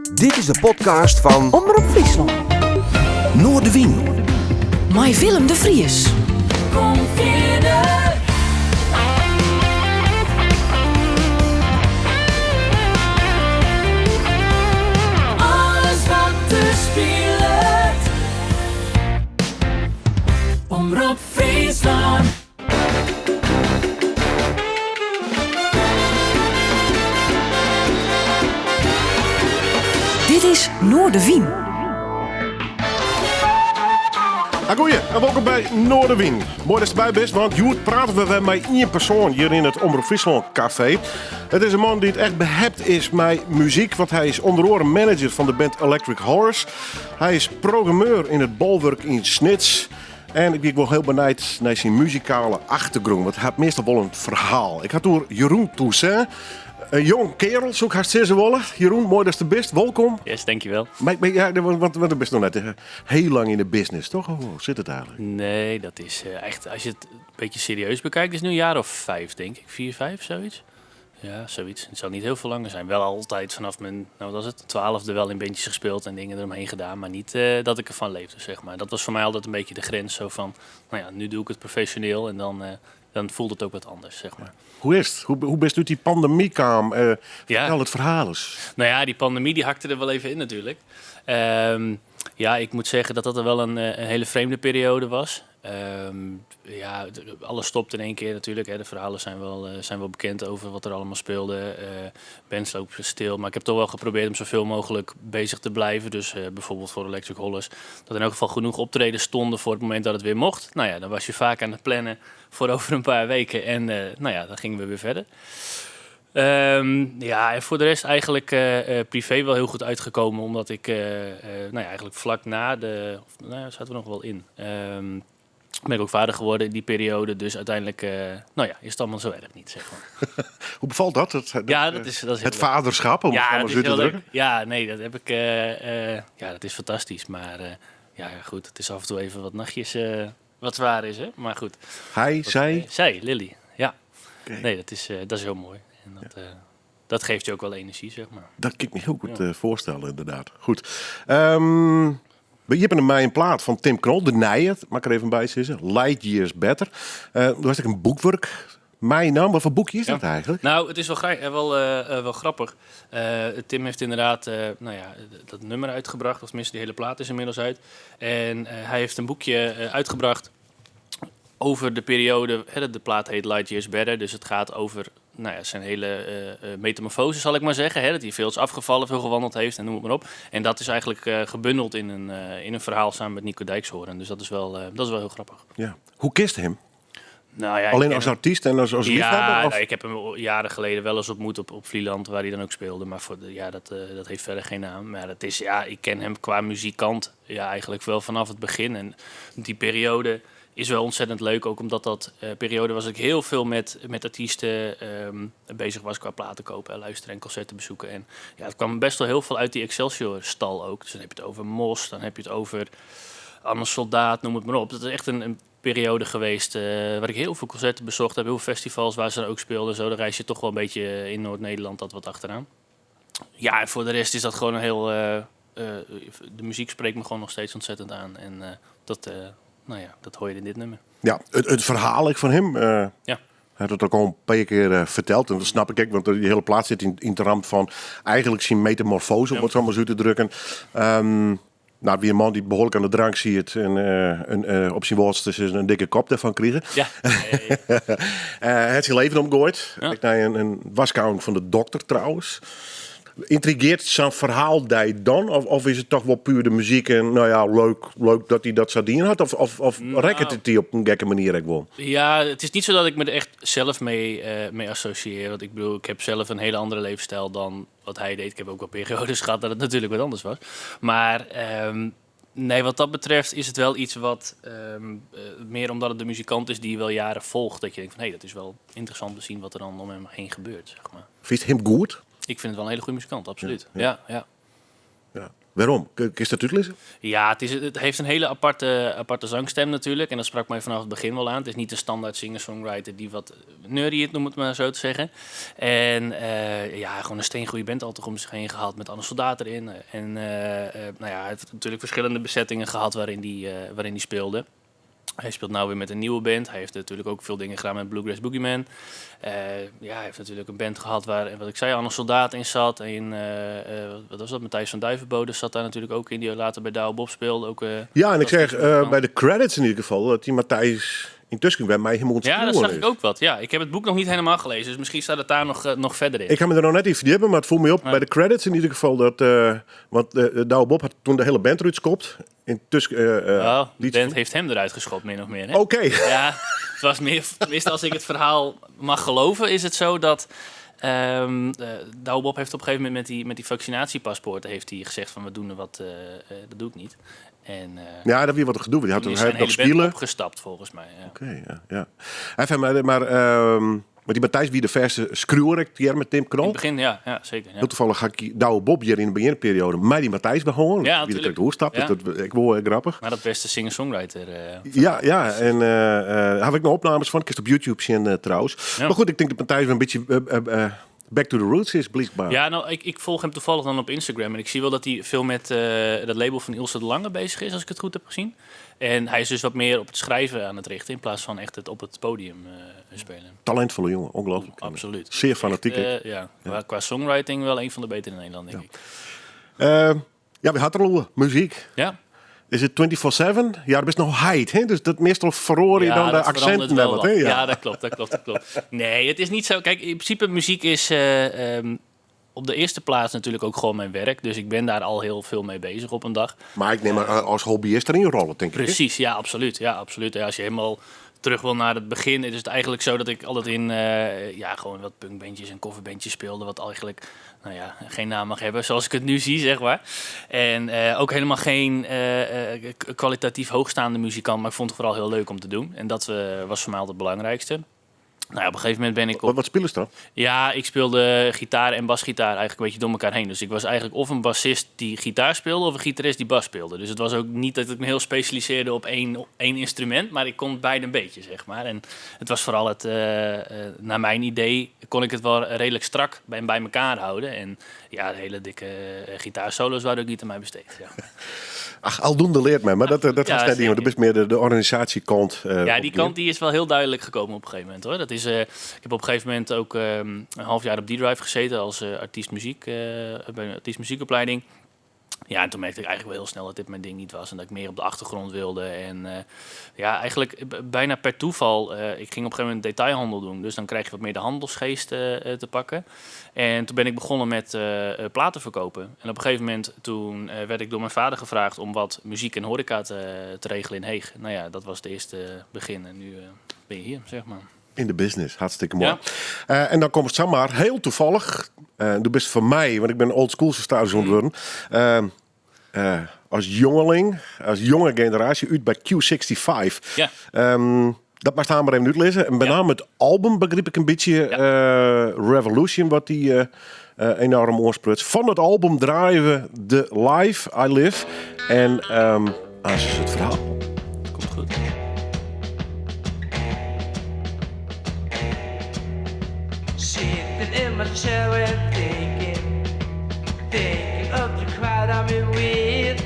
Dit is de podcast van Omroep Friesland. Noordewien. Met Willem de Vries. Kom verder. Alles wat er speelt. Omroep Friesland. Dit is Noordewien. Goeie, en welkom bij Noordewien. Mooi dat je erbij bent, want Joet praten we weer met één persoon hier in het Omroep Friesland Café. Het is een man die het echt behept is met muziek, want hij is onder andere manager van de band Electric Horse. Hij is programmeur in het bolwerk in Snits. En ik ben wel heel benieuwd naar zijn muzikale achtergrond, want hij heeft meestal wel een verhaal. Ik had door Jeroen Toussaint. Een jong kerel, zo gaat ze willen. Jeroen, mooi dat je er bent. Welkom. Yes, dankjewel. Ja, want dan ben je nog net heel lang in de business, toch? Hoe zit het eigenlijk? Nee, dat is echt, als je het een beetje serieus bekijkt, is het nu een jaar of 5, denk ik. 4, 5, zoiets. Ja, zoiets. Het zal niet heel veel langer zijn. Wel altijd vanaf mijn, nou wat was het, 12e wel in bandjes gespeeld en dingen eromheen gedaan. Maar niet dat ik ervan leefde, zeg maar. Dat was voor mij altijd een beetje de grens. Zo van, nou ja, nu doe ik het professioneel en dan voelt het ook wat anders, zeg maar. Hoe is het? Hoe best uit die pandemie kwam? Ja. Vertel het verhaal eens. Nou ja, die pandemie die hakte er wel even in natuurlijk. Ja, ik moet zeggen dat dat er wel een hele vreemde periode was. Ja, alles stopt in één keer natuurlijk. Hè. De verhalen zijn wel bekend over wat er allemaal speelde. Bands lopen stil. Maar ik heb toch wel geprobeerd om zoveel mogelijk bezig te blijven. Dus bijvoorbeeld voor Electric Horse. Dat in elk geval genoeg optredens stonden voor het moment dat het weer mocht. Nou ja, dan was je vaak aan het plannen voor over een paar weken. En nou ja, dan gingen we weer verder. Ja, en voor de rest eigenlijk privé wel heel goed uitgekomen. Omdat ik nou ja, eigenlijk vlak na de... Nou ja, zaten we nog wel in. Ben ik ook vader geworden in die periode. Dus uiteindelijk nou ja, is het allemaal zo erg niet, zeg maar. Hoe bevalt dat? Ja, dat is Het vaderschap, om het ja, allemaal zo te drukken? Ja, nee, dat heb ik... ja, dat is fantastisch. Maar ja, goed, het is af en toe even wat nachtjes wat zwaar is, hè. Maar goed. Hij, zij? Zij, Lily, ja. Okay. Nee, dat is heel mooi. En dat geeft je ook wel energie, zeg maar. Dat kan ik me heel goed voorstellen, inderdaad. Goed. Je hebt mij een plaat van Tim Knol, De Nijer, mag ik er even bij zeggen. Light Years Better. Er was ook een boekwerk. Mijn naam, wat voor boekje is dat eigenlijk? Nou, het is wel grappig. Tim heeft inderdaad nou ja, dat nummer uitgebracht, of tenminste die hele plaat is inmiddels uit. En hij heeft een boekje uitgebracht over de periode, de plaat heet Light Years Better, dus het gaat over nou ja, zijn hele metamorfose, zal ik maar zeggen. Hè, dat hij veel is afgevallen, veel gewandeld heeft en noem het maar op. En dat is eigenlijk gebundeld in een verhaal samen met Nico Dijkshoorn. Dus dat is wel heel grappig. Ja. Hoe kist hem? Nou ja, alleen als artiest en als liefhebber? Ja, of? nou, ik heb hem jaren geleden wel eens ontmoet op Vlieland, waar hij dan ook speelde. Maar dat heeft verder geen naam. Maar dat is, ja, ik ken hem qua muzikant ja, eigenlijk wel vanaf het begin. En die periode is wel ontzettend leuk, ook omdat dat periode was ik heel veel met artiesten bezig was qua platen kopen en luisteren en concerten bezoeken. En ja, het kwam best wel heel veel uit die Excelsior-stal ook. Dus dan heb je het over Mos, dan heb je het over Anne Soldaat, noem het maar op. Dat is echt een periode geweest waar ik heel veel concerten bezocht heb, heel veel festivals waar ze dan ook speelden. Zo, dan reis je toch wel een beetje in Noord-Nederland dat wat achteraan. Ja, en voor de rest is dat gewoon een heel... de muziek spreekt me gewoon nog steeds ontzettend aan. En nou ja, dat hoor je in dit nummer. Ja, het verhaal van hem. Ja. Hij heeft het ook al een paar keer verteld. En dat snap ik ook, want die hele plaats zit in het ramp van eigenlijk zijn metamorfose, om het zo maar zo te drukken. Nou, wie een man die behoorlijk aan de drank ziet en op zijn worst een dikke kop ervan krijgen. Ja. Hij heeft zijn leven omgooid. Ja. Ik naar een waskou van de dokter trouwens. Intrigeert zijn verhaal die dan? Of is het toch wel puur de muziek en nou ja, leuk dat hij dat Sardinië had? Of rekkert het die op een gekke manier ook wel? Ja, het is niet zo dat ik me er echt zelf mee associeer. Want ik bedoel, ik heb zelf een hele andere levensstijl dan wat hij deed. Ik heb ook wel periodes gehad dat het natuurlijk wat anders was. Maar nee, wat dat betreft is het wel iets wat meer omdat het de muzikant is die je wel jaren volgt. Dat je denkt van, hé, dat is wel interessant te zien wat er dan om hem heen gebeurt, zeg maar. Vind je hem goed? Ik vind het wel een hele goede muzikant, absoluut. Ja. Ja. Waarom? Kun je dat uitlezen? Ja, het heeft een hele aparte zangstem natuurlijk. En dat sprak mij vanaf het begin wel aan. Het is niet een standaard singer-songwriter die wat nerdy het, noem het maar zo te zeggen. En gewoon een steengoede band altijd om zich heen gehad met Anne Soldaat erin. En hij heeft natuurlijk verschillende bezettingen gehad waarin die speelde. Hij speelt nu weer met een nieuwe band. Hij heeft natuurlijk ook veel dingen gedaan met Bluegrass Boogeyman. Hij heeft natuurlijk een band gehad waar, wat ik zei, Anne Soldaat in zat. En wat was dat? Matthijs van Duivenbode zat daar natuurlijk ook in. Die later bij Douwe Bob speelde. Ook, Ja, en ik zeg bij de credits in ieder geval dat die Matthijs intussen bij mij helemaal ja, dat zag ik ook wat. Ja, ik heb het boek nog niet helemaal gelezen. Dus misschien staat het daar nog verder in. Ik ga me er nog net even verdiepen, maar het voelt me op bij de credits in ieder geval dat... want Douwe Bob had toen de hele band eruit geschopt. Intussen, de band heeft hem eruit geschopt, min of meer. Hè? Oké. Ja, het was meer... Tenminste, als ik het verhaal mag geloven, is het zo dat... Douwe Bob heeft op een gegeven moment met die vaccinatiepaspoorten heeft hij gezegd van we doen er wat, dat doe ik niet. En, ja, dat weer wat gedoe. Die had toen is hij zijn nog hele band spelen. opgestapt volgens mij. Ja. Oké, ja. Hij heeft maar die Matthijs wie de verse screwer hier met Tim In Knol. het begin, ja zeker. Ja. Heel toevallig ga ik Douwe Bob hier in de beginperiode met die Matthijs begonnen. Ja, wie natuurlijk. de hoe stapt, Ja. dus dat ik wel grappig. Maar dat beste singer-songwriter. Ja, en daar heb ik nog opnames van. Ik heb het op YouTube zien trouwens. Ja. Maar goed, ik denk dat Matthijs wel een beetje back to the roots is, blijkbaar. Ja, nou, ik volg hem toevallig dan op Instagram. En ik zie wel dat hij veel met dat label van Ilse de Lange bezig is, als ik het goed heb gezien. En hij is dus wat meer op het schrijven aan het richten, in plaats van echt het op het podium spelen. Talentvolle jongen, ongelooflijk. Absoluut. Zeer fanatiek. Qua songwriting wel een van de betere in Nederland, denk ik. Ja, we hadden al muziek. Ja. Is het 24/7? Ja, dat is nog heid, hè? Dus dat meestal verhoor je dan de dat accenten verandert wel wat, hè? wat. Ja, dat klopt. Nee, het is niet zo. Kijk, in principe muziek is op de eerste plaats natuurlijk ook gewoon mijn werk. Dus ik ben daar al heel veel mee bezig op een dag. Maar ik neem maar als hobbyist erin rollen, denk ik. hè? Precies, ja, absoluut. Ja, als je helemaal terug wil naar het begin, is het eigenlijk zo dat ik altijd in gewoon wat punkbandjes en coverbandjes speelde, wat eigenlijk geen naam mag hebben, zoals ik het nu zie, zeg maar. En ook helemaal geen kwalitatief hoogstaande muzikant, maar ik vond het vooral heel leuk om te doen. En dat was voor mij altijd het belangrijkste. Nou, op een gegeven moment ben ik Wat spelen ze dan? Ja, ik speelde gitaar en basgitaar eigenlijk een beetje door elkaar heen. Dus ik was eigenlijk of een bassist die gitaar speelde of een gitarist die bas speelde. Dus het was ook niet dat ik me heel specialiseerde op één instrument, maar ik kon beide een beetje, zeg maar. En het was vooral het, naar mijn idee, kon ik het wel redelijk strak bij elkaar houden. En ja, de hele dikke gitaarsolo's waren ook niet aan mij besteed. Ja. Ach, aldoende leert men, maar dat was net zeker. niet. Dat is meer de organisatiekant. Ja, die kant die is wel heel duidelijk gekomen op een gegeven moment, hoor. Dat is, ik heb op een gegeven moment ook een half jaar op D-Drive gezeten als artiest muziek, bij een artiest muziekopleiding. Ja, en toen merkte ik eigenlijk wel heel snel dat dit mijn ding niet was en dat ik meer op de achtergrond wilde. En eigenlijk bijna per toeval, ik ging op een gegeven moment detailhandel doen. Dus dan krijg je wat meer de handelsgeest te pakken. En toen ben ik begonnen met platen verkopen. En op een gegeven moment toen werd ik door mijn vader gevraagd om wat muziek en horeca te regelen in Heeg. Nou ja, dat was het eerste begin en nu ben je hier, zeg maar. In de business, hartstikke mooi. Ja. En dan komt het zomaar heel toevallig. Du bent voor mij, want ik ben old school status worden. Als jongeling, als jonge generatie, uit bij Q65. Ja. Dat mag staan maar even uitlezen. En met name het album begreep ik een beetje. Revolution, wat die enorm oorsprutst. Van het album draaien we de Life I Live. En als het verhaal. Komt goed. Sitting in my chair and thinking of the crowd I'm in with,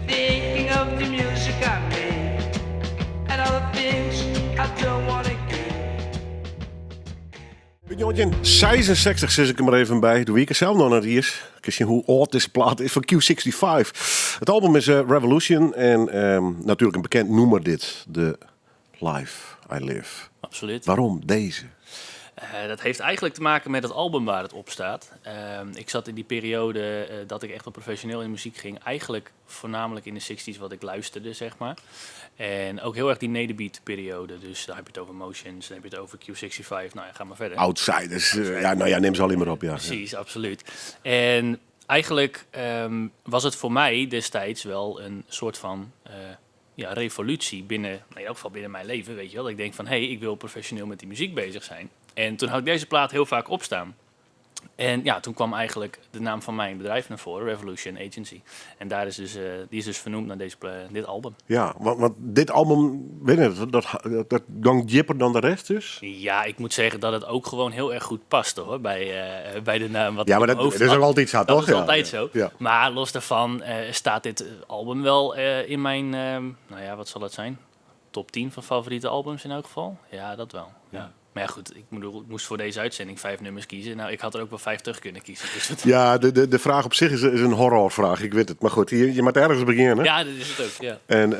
thinking of the music I made, and all the things I don't wanna give. 66 zit ik er maar even bij. Doe ik er zelf nog naar hier. Ik zie hoe oud deze plaat is van Q65. Het album is Revolution en natuurlijk een bekend nummer dit. The Life I Live. Absoluut. Waarom deze? Dat heeft eigenlijk te maken met het album waar het op staat. Ik zat in die periode dat ik echt wel professioneel in de muziek ging. Eigenlijk voornamelijk in de 60s wat ik luisterde, zeg maar. En ook heel erg die nederbeat periode. Dus daar heb je het over Motions, dan heb je het over Q65. Nou ja, ga maar verder. Outsiders. Neem ze al maar op. Ja. Precies, absoluut. En eigenlijk was het voor mij destijds wel een soort van revolutie binnen, in elk geval binnen mijn leven, weet je wel. Dat ik denk van, ik wil professioneel met die muziek bezig zijn. En toen had ik deze plaat heel vaak opstaan. En ja, toen kwam eigenlijk de naam van mijn bedrijf naar voren, Revolution Agency. En daar is dus, die is dus vernoemd naar dit album. Ja, want dit album, weet je, dat dan dieper dan de rest dus? Ja, ik moet zeggen dat het ook gewoon heel erg goed past hoor, bij de naam. Wat Ja, maar ik in dat mijn hoofd is had. ook altijd zo, Dat toch? is altijd zo. Ja. Maar los daarvan staat dit album wel in mijn, nou ja, wat zal het zijn? Top 10 van favoriete albums in elk geval. Ja, dat wel. Ja. Maar ja, goed, ik moest voor deze uitzending 5 nummers kiezen. Nou, ik had er ook wel 5 terug kunnen kiezen. Dus Ja, de vraag op zich is een horrorvraag, ik weet het. Maar goed, je moet ergens beginnen. ja, dat is het ook, ja. En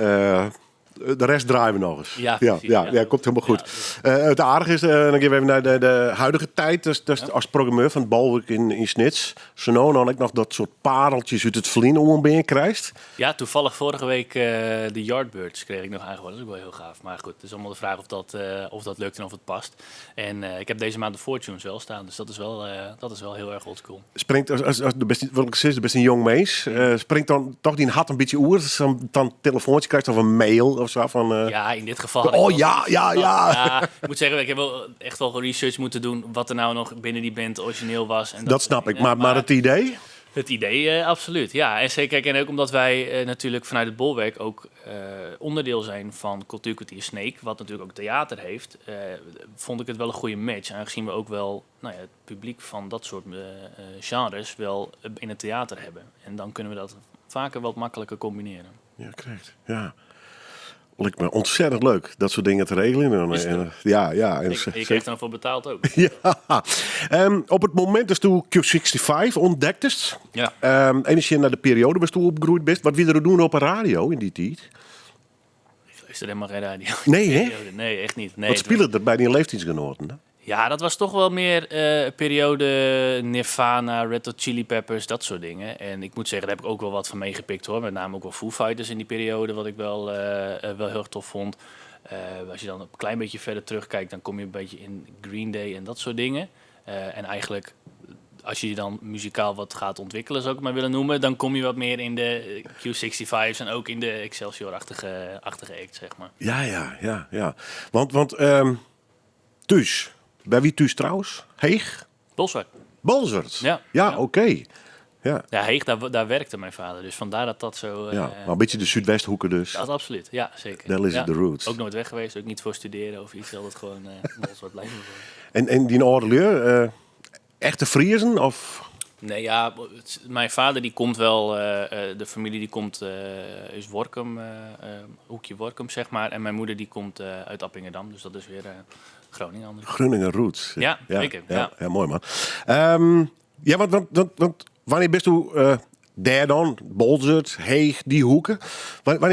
de rest draaien we nog eens. Ja, precies, ja, ja. komt helemaal goed. Ja, Het aardige is, dan gaan we even naar de huidige tijd. Dus als programmeur van het Balwerk in Snits. Zo nou had ik nog dat soort pareltjes uit het verliezen om een been krijgt. Ja, toevallig vorige week de Yardbirds kreeg ik nog aangeboden. Dat is ook wel heel gaaf. Maar goed, het is allemaal de vraag of dat lukt en of het past. En ik heb deze maand de Fortunes wel staan. Dus dat is wel heel erg oldschool. Springt als de beste, wat ik zeg, de beste jong mees. Springt dan toch die hat een beetje oer. Dan een telefoontje krijgt of een mail of zo van... Ja, in dit geval... had ik Oh wel- ja. Ja, ik moet zeggen, ik heb wel echt wel research moeten doen wat er nou nog binnen die band origineel was. En Dat snap ik. Maar het idee? Het idee, absoluut. Ja, en zeker. Kijk, en ook omdat wij natuurlijk vanuit het Bolwerk ook onderdeel zijn van Cultuurkwartier Sneek, wat natuurlijk ook theater heeft, vond ik het wel een goede match. Aangezien we ook wel nou ja, het publiek van dat soort genres wel in het theater hebben. En dan kunnen we dat vaker wat makkelijker combineren. Ja, correct. Ja. Lijkt me ontzettend leuk, dat soort dingen te regelen. En, Is het ook? ja. En Je krijgt er dan voor betaald ook. Ja. Op het moment dat je Q65 ontdekt is, Ja. eens je naar de periode waar je opgegroeid bent, wat wil je doen op een radio in die tijd? Ik luister helemaal geen radio. Nee, hè? Nee, echt niet. Nee, Wat spelen er bij die leeftijdsgenoten? Hè? Ja, dat was toch wel meer periode Nirvana, Red Hot Chili Peppers, dat soort dingen. En ik moet zeggen, daar heb ik ook wel wat van meegepikt hoor. Met name ook wel Foo Fighters in die periode, wat ik wel heel erg tof vond. Als je dan een klein beetje verder terugkijkt, dan kom je een beetje in Green Day en dat soort dingen. En eigenlijk, als je dan muzikaal wat gaat ontwikkelen, zou ik het maar willen noemen, dan kom je wat meer in de Q65's en ook in de Excelsior-achtige act, zeg maar. Ja. Want thuis, bij wie thuis trouwens? Heeg? Bolsward. Balzert? Ja. Ja, oké. Ja. Ja, Heeg, daar werkte mijn vader. Dus vandaar dat zo... Ja, maar een beetje de Zuidwesthoeken dus. Dat absoluut, ja, zeker. Daar is ja. het de roots. Ook nooit weg geweest, ook niet voor studeren of iets. Altijd gewoon wat blijven worden. En die oude leur, echte Friezen of... Nee, ja, mijn vader die komt wel... de familie die komt is Workum, hoekje Workum, zeg maar. En mijn moeder die komt uit Appingedam. Dus dat is weer Groningen anders. Groningen roots. Ja, zeker, ja. Ja, mooi man. Ja, want wanneer bist u daar dan, Bolzert, Heeg, die hoeken?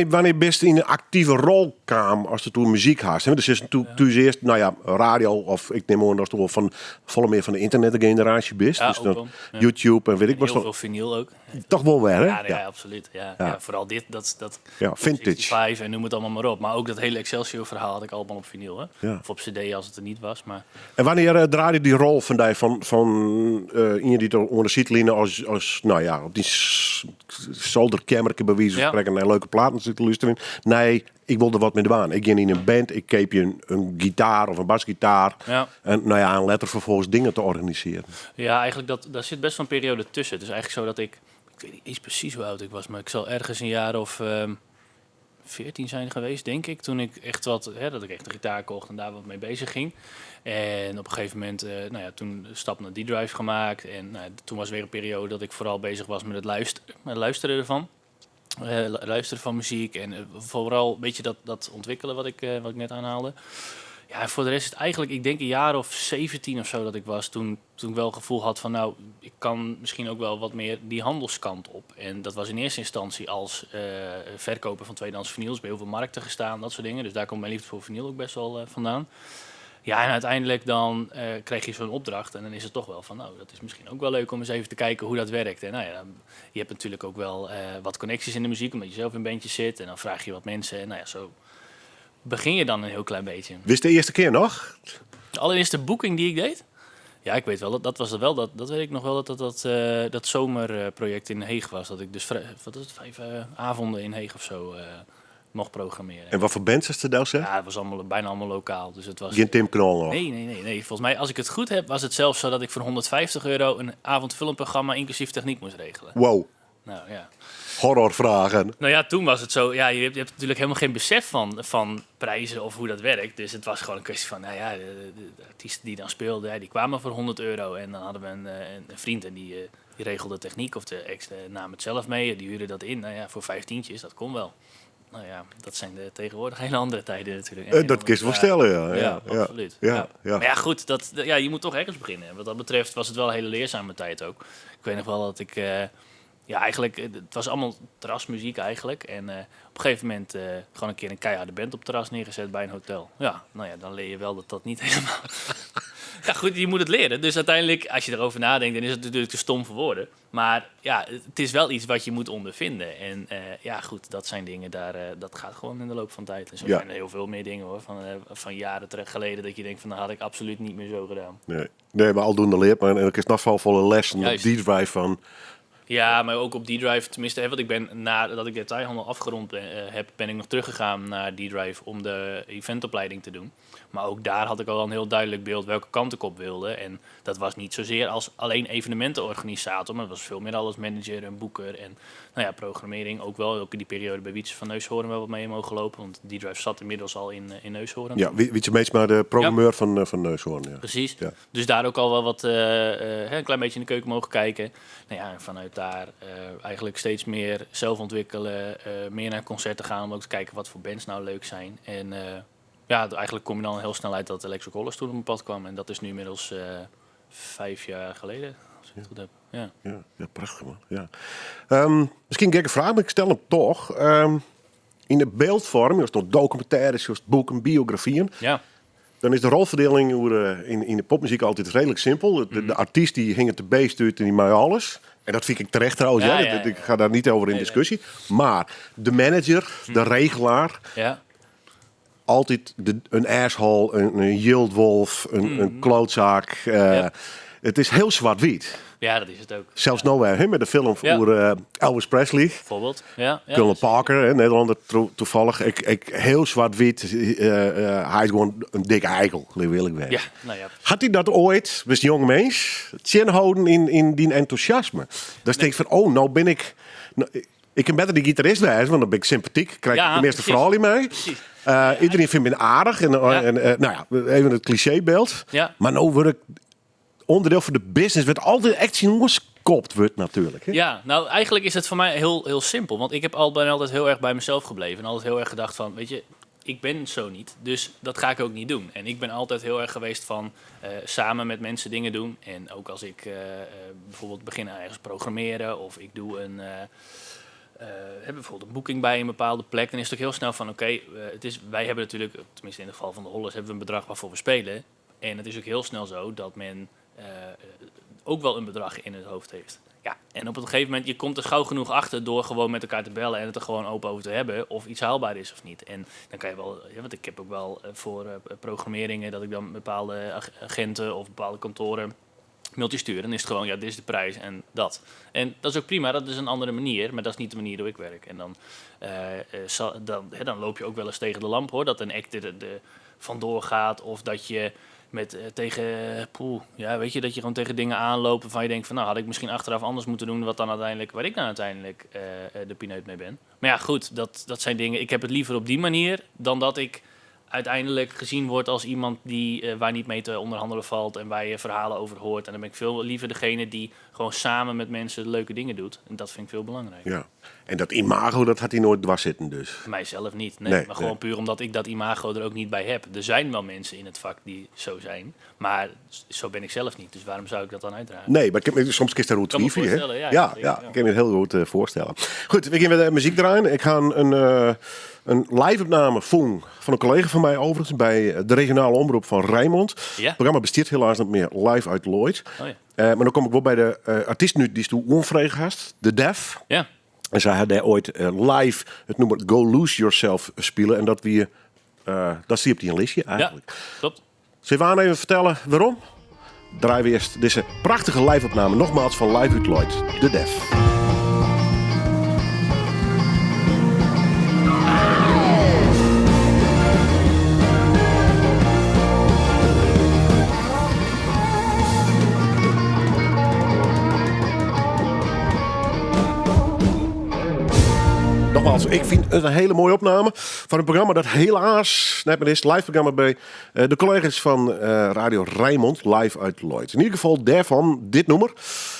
Wanneer bist u in een actieve rol kwam als er toen muziek haast? Dus is natuurlijk eerst, nou ja, radio of ik neem aan dat je wel van volle meer van de internetgeneratie bist. Ja, dus ook dan wel, ja. YouTube en weet ik wat. Heel veel vinyl ook. Toch wel weer, hè? Ja, nee, ja, absoluut. Ja. Ja. Ja, vooral dit, dat Ja, vintage. 65 en noem het allemaal maar op. Maar ook dat hele Excelsior verhaal had ik allemaal op vinyl. Hè? Ja. Of op cd als het er niet was. Maar En wanneer draaide die rol van die in die onder de zitlijnen als nou ja, op die zolderkamerke bij wijze van Ja. spreken naar leuke platen te luisteren? Nee, ik wilde wat met de baan. Ik ging in een band, ik keep je een gitaar of een basgitaar. ja. En nou ja, een letter vervolgens dingen te organiseren. Ja, eigenlijk daar zit best wel een periode tussen. Het is eigenlijk zo dat ik weet niet eens precies hoe oud ik was, maar ik zal ergens een jaar of 14 zijn geweest, denk ik. Toen ik echt dat ik echt een gitaar kocht en daar wat mee bezig ging. En op een gegeven moment, toen de stap naar D-Drive gemaakt. En toen was weer een periode dat ik vooral bezig was met het luisteren ervan. Luisteren van muziek en vooral een beetje dat ontwikkelen wat ik net aanhaalde. Ja, en voor de rest is het eigenlijk, ik denk een jaar of 17 of zo dat ik was, toen ik wel het gevoel had van nou, ik kan misschien ook wel wat meer die handelskant op. En dat was in eerste instantie als verkoper van tweedehands vinyls, bij heel veel markten gestaan, dat soort dingen. Dus daar komt mijn liefde voor vinyl ook best wel vandaan. Ja, en uiteindelijk dan krijg je zo'n opdracht en dan is het toch wel van nou, dat is misschien ook wel leuk om eens even te kijken hoe dat werkt. En nou ja, je hebt natuurlijk ook wel wat connecties in de muziek, omdat je zelf in bandjes zit en dan vraag je wat mensen en nou ja, zo begin je dan een heel klein beetje. Wist de eerste keer nog? De allereerste boeking die ik deed? Ja, ik weet wel, dat was er wel. Dat weet ik nog wel, dat zomerproject in Heeg was. Dat ik dus 5 avonden in Heeg of zo mocht programmeren. En wat voor bands is het daar zeg? Ja, het was bijna allemaal lokaal. Dus het was... Geen Tim Knol nog? Nee. Volgens mij, als ik het goed heb, was het zelfs zo dat ik voor €150 een avondfilmprogramma inclusief techniek moest regelen. Wow, Nou ja. horrorvragen. Nou ja, toen was het zo. Ja, je hebt natuurlijk helemaal geen besef van prijzen of hoe dat werkt. Dus het was gewoon een kwestie van, nou ja, de artiesten die dan speelden, die kwamen voor €100. En dan hadden we een vriend en die regelde techniek of de ex nam het zelf mee. Die huurde dat in. Nou ja, voor €15, dat kon wel. Nou ja, dat zijn tegenwoordig hele andere tijden natuurlijk. Dat kun je wel stellen, ja. Ja, absoluut. Ja. Maar ja, goed, je moet toch ergens beginnen. Wat dat betreft was het wel een hele leerzame tijd ook. Ik weet nog wel dat ik... eigenlijk, het was allemaal terrasmuziek eigenlijk. En op een gegeven moment gewoon een keer een keiharde band op het terras neergezet bij een hotel. Ja, nou ja, dan leer je wel dat niet helemaal... Ja goed, je moet het leren. Dus uiteindelijk, als je erover nadenkt, dan is het natuurlijk te stom voor woorden. Maar ja, het is wel iets wat je moet ondervinden. En ja goed, dat zijn dingen, dat gaat gewoon in de loop van tijd. En zo zijn er heel veel meer dingen hoor, van jaren geleden dat je denkt van, dat had ik absoluut niet meer zo gedaan. Nee, maar aldoende leert man. En ook is nog wel volle lessen op Juist. die drive van... Ja, maar ook op D-Drive, tenminste, want ik ben nadat ik detailhandel afgerond heb, ben ik nog teruggegaan naar D-Drive om de eventopleiding te doen. Maar ook daar had ik al een heel duidelijk beeld welke kant ik op wilde. En dat was niet zozeer als alleen evenementenorganisator, maar het was veel meer als manager en boeker en nou ja, programmering. Ook wel, ook in die periode bij Wietse van Neushoorn wel wat mee mogen lopen, want D-Drive zat inmiddels al in Neushoorn. Ja, Wietse Meetsma, de programmeur van Neushoorn. Ja. Precies. Ja. Dus daar ook al wel wat een klein beetje in de keuken mogen kijken. Nou ja, en vanuit daar eigenlijk steeds meer zelf ontwikkelen, meer naar concerten gaan om ook te kijken wat voor bands nou leuk zijn. En ja, eigenlijk kom je dan heel snel uit dat Electric Hollis toen op mijn pad kwam. En dat is nu inmiddels 5 jaar geleden, als ik het goed heb. Ja, Prachtig man. Ja. Misschien een gekke vraag, maar ik stel hem toch. In de beeldvorm, zoals nog documentaires, zoals boeken, biografieën. Ja. Dan is de rolverdeling in de popmuziek altijd redelijk simpel. De artiest die ging het de beest uit en die maakt alles. En dat vind ik terecht trouwens. Ja, hè? ja. Ik ga daar niet over in discussie. Maar de manager, de regelaar, Ja. altijd een asshole, een yieldwolf, een klootzaak. Het is heel zwart-wit. Ja, dat is het ook. Zelfs nou weer met de film voor Elvis Presley. Bijvoorbeeld. Ja, Colonel Parker, hè, Nederlander toevallig. Ik heel zwart-wit. Hij is gewoon een dikke eikel, wil ik weten. Ja, nou ja. Had hij dat ooit, was jong mens, tjen houden in die enthousiasme? Dan denk ik van, oh, nou ben ik... Ik kan beter die gitarist zijn, want dan ben ik sympathiek. Krijg ik de meeste verhaal in mij. Iedereen vindt me aardig. En nou ja, even het clichébeeld. Ja. Maar nou word ik onderdeel van de business. Werd altijd echt zien gekopt wordt natuurlijk. Hè? Ja, nou eigenlijk is het voor mij heel simpel. Want ik heb altijd heel erg bij mezelf gebleven. En altijd heel erg gedacht van, weet je, ik ben zo niet. Dus dat ga ik ook niet doen. En ik ben altijd heel erg geweest van samen met mensen dingen doen. En ook als ik bijvoorbeeld begin ergens programmeren of ik doe bijvoorbeeld een boeking bij een bepaalde plek, dan is het ook heel snel van oké, wij hebben natuurlijk, tenminste in het geval van de Hollers, hebben we een bedrag waarvoor we spelen. En het is ook heel snel zo dat men ook wel een bedrag in het hoofd heeft. Ja, en op een gegeven moment, je komt er gauw genoeg achter door gewoon met elkaar te bellen en het er gewoon open over te hebben of iets haalbaar is of niet. En dan kan je wel, want ik heb ook wel voor programmeringen dat ik dan bepaalde agenten of bepaalde kantoren mailtje sturen. Dan is het gewoon, ja, dit is de prijs en dat. En dat is ook prima, dat is een andere manier, maar dat is niet de manier hoe ik werk. En dan loop je ook wel eens tegen de lamp, hoor, dat een act er vandoor gaat of dat je met weet je, dat je gewoon tegen dingen aanloopt waarvan je denkt van, nou, had ik misschien achteraf anders moeten doen waar ik dan uiteindelijk de pineut mee ben. Maar ja, goed, dat zijn dingen, ik heb het liever op die manier dan dat ik uiteindelijk gezien wordt als iemand die waar niet mee te onderhandelen valt en waar je verhalen over hoort. En dan ben ik veel liever degene die gewoon samen met mensen leuke dingen doet. En dat vind ik veel belangrijker. Ja. En dat imago, dat had hij nooit dwars zitten dus? Voor mijzelf niet, nee. Maar gewoon puur omdat ik dat imago er ook niet bij heb. Er zijn wel mensen in het vak die zo zijn, maar zo ben ik zelf niet. Dus waarom zou ik dat dan uitdragen? Nee, maar soms kist er goed twijfel. Ik kan me het heel goed voorstellen. Goed, we gaan weer muziek draaien. Ik ga een live-opname van een collega van mij overigens bij de regionale omroep van Rijnmond. Ja. Het programma bestaat helaas niet meer live uit Lloyd. Oh ja. Maar dan kom ik wel bij de artiest nu die is toen onvrijgast, de Def. Ja. En zij had daar ooit live het nummer Go Lose Yourself spelen. En dat zie je op die lijstje eigenlijk. Ja, klopt. Zullen we aan even vertellen waarom? Draaien we eerst deze prachtige live-opname nogmaals van Live uit Lloyd, de Def. Nogmaals, ik vind het een hele mooie opname van een programma dat helaas net meer is. Live programma bij de collega's van Radio Rijnmond, live uit Lloyd. In ieder geval daarvan dit nummer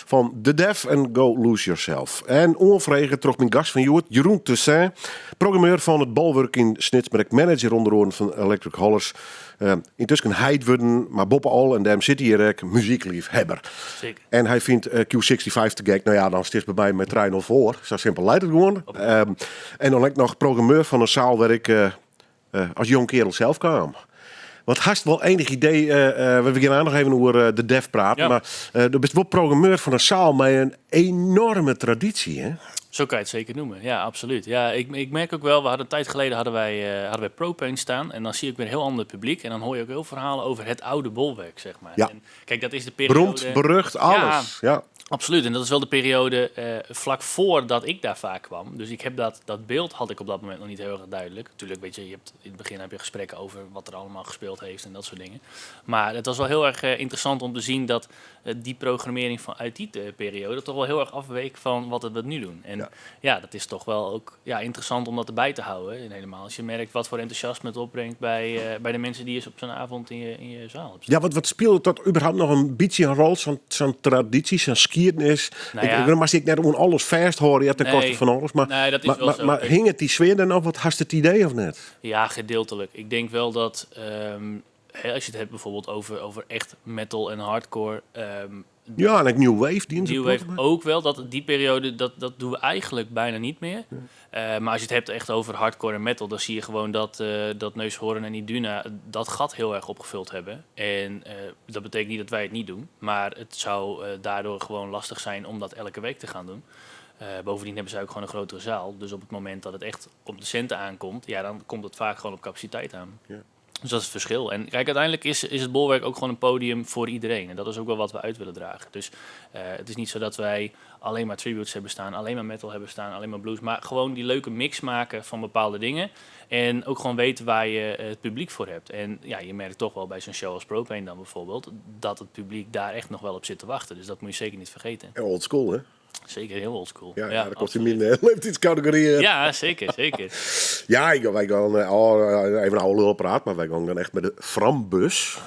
van The Def en Go Lose Yourself. En onvregen trok mijn gast van Joert, Jeroen Toussaint, programmeur van het Balwerk in Snitsmerk, manager onder andere van Electric Hollers. Intussen kan hij het worden, maar Bob al en daarom zit hij hier muziekliefhebber. Zeker. En hij vindt Q65 te gek. Nou ja, dan is bij mij met 3-0 voor. Zo simpel leidt het gewoon. En dan ben ik nog programmeur van een zaal waar ik als jong kerel zelf kwam. Wat hast wel enig idee, we gaan nog even over de Def praten. Ja. Maar je bent wel programmeur van een zaal met een enorme traditie, hè? Zo kan je het zeker noemen, ja, absoluut. Ja, ik merk ook wel, we hadden een tijd geleden hadden wij Propane staan. En dan zie ik weer een heel ander publiek. En dan hoor je ook heel verhalen over het oude bolwerk, zeg maar. Ja. En kijk, dat is de periode... Beroemd, berucht, alles. Ja. Absoluut, en dat is wel de periode vlak voordat ik daar vaak kwam. Dus ik heb dat beeld had ik op dat moment nog niet heel erg duidelijk. Natuurlijk, weet je, in het begin heb je gesprekken over wat er allemaal gespeeld heeft en dat soort dingen. Maar het was wel heel erg interessant om te zien dat die programmering uit die periode toch wel heel erg afweek van wat we nu doen. En ja, dat is toch wel ook interessant om dat erbij te houden. En helemaal als je merkt wat voor enthousiasme het opbrengt bij de mensen die je op zo'n avond in je zaal hebt. Ja, wat speelde dat überhaupt nog een beetje een rol? Zo'n traditie, zo'n skiernis. Nou ja. Ik maar ik net om alles vast horen, ja, ten koste van alles. Maar, nee, dat is wel zo. Maar hing het die sfeer dan nog? Wat had het idee of net? Ja, gedeeltelijk. Ik denk wel dat als je het hebt bijvoorbeeld over echt metal en hardcore. Ja, en ik New Wave. New Wave ook wel. Dat die periode, dat doen we eigenlijk bijna niet meer. Maar als je het hebt echt over hardcore en metal, dan zie je gewoon dat Neushoorn en Iduna dat gat heel erg opgevuld hebben. En dat betekent niet dat wij het niet doen. Maar het zou daardoor gewoon lastig zijn om dat elke week te gaan doen. Bovendien hebben zij ook gewoon een grotere zaal. Dus op het moment dat het echt op de centen aankomt, ja, dan komt het vaak gewoon op capaciteit aan. Ja. Dus dat is het verschil. En kijk, uiteindelijk is het bolwerk ook gewoon een podium voor iedereen. En dat is ook wel wat we uit willen dragen. Dus het is niet zo dat wij alleen maar tributes hebben staan, alleen maar metal hebben staan, alleen maar blues. Maar gewoon die leuke mix maken van bepaalde dingen. En ook gewoon weten waar je het publiek voor hebt. En ja, je merkt toch wel bij zo'n show als Propane dan bijvoorbeeld, dat het publiek daar echt nog wel op zit te wachten. Dus dat moet je zeker niet vergeten. En old school, hè? Zeker, heel oldschool. Ja, dat kost je minder leeftijdscategorieën. Ja, zeker. Ja, wij gaan even een oude lul praat, maar wij gaan dan echt met de Frambus.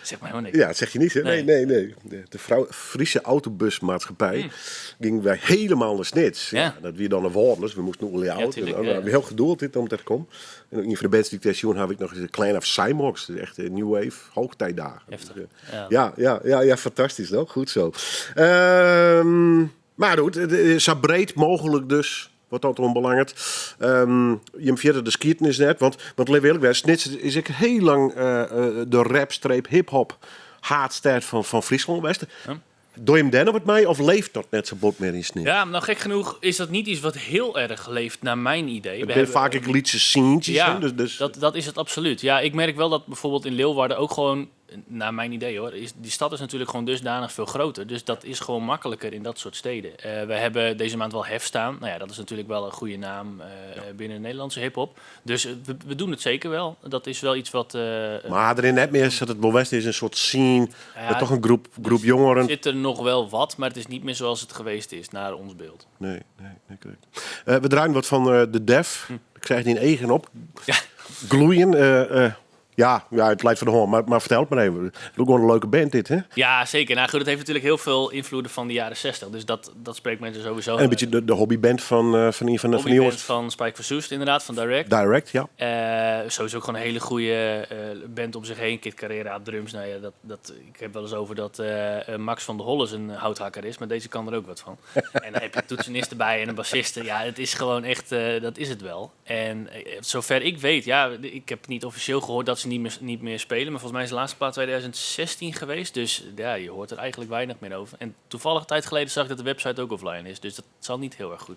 Zeg maar helemaal niks. Ja, dat zeg je niet, hè? Nee. De Friese autobusmaatschappij gingen wij helemaal naar Snits. Ja. Dat weer dan een woord, dus we moesten nog oud. We hebben heel geduld dit om te komen. En ook niet voor de bands die ik tegen heb ik nog eens een kleine Cymox, echt een New Wave, hoogtijdagen. Heftig. Ja, fantastisch, toch? Goed zo. Maar goed, zo breed mogelijk dus. Wat dat onbelangrijk. Je verder de skiertnis net. Want leef eerlijk bij Snits is ik heel lang de rapstreep hip-hop haatstad van Friesland Westen. Doe je hem dan op het mij of leeft dat net zo bot meer in Snits? Ja, maar nou gek genoeg is dat niet iets wat heel erg leeft naar mijn idee. Het zijn vaak ik liedse sceentjes. Ja, dus. Dat is het absoluut. Ja, ik merk wel dat bijvoorbeeld in Leeuwarden ook gewoon, naar mijn idee hoor, die stad is natuurlijk gewoon dusdanig veel groter. Dus dat is gewoon makkelijker in dat soort steden. We hebben deze maand wel Hef staan. Nou ja, dat is natuurlijk wel een goede naam binnen de Nederlandse hiphop. Dus we doen het zeker wel. Dat is wel iets wat... maar erin net meer dat het West is een soort scene. Ja, toch een groep jongeren. Er zit er nog wel wat, maar het is niet meer zoals het geweest is naar ons beeld. Nee, correct. We draaien wat van de Def. Ik zei het in eigen op. Ja. Gloeien. Ja, het lijkt van de hoorn, maar vertel het maar even. Het is ook gewoon een leuke band dit, hè? Ja, zeker. Nou goed, het heeft natuurlijk heel veel invloeden van de jaren 60. Dus dat spreekt mensen sowieso. En een beetje de hobbyband van een van de hobbyband van Spike Versoest, inderdaad, van Direct. Direct, ja. Sowieso ook gewoon een hele goede band om zich heen. Kid Carrera op drums. Nou ja, ik heb wel eens over dat Max van der Holles een houthakker is, maar deze kan er ook wat van. En dan heb je een toetsenist erbij en een bassiste. Ja, het is gewoon echt, dat is het wel. En zover ik weet, ja, ik heb niet officieel gehoord dat ze niet meer spelen. Maar volgens mij is de laatste plaat 2016 geweest. Dus ja, je hoort er eigenlijk weinig meer over. En toevallig een tijd geleden zag ik dat de website ook offline is. Dus dat zal niet heel erg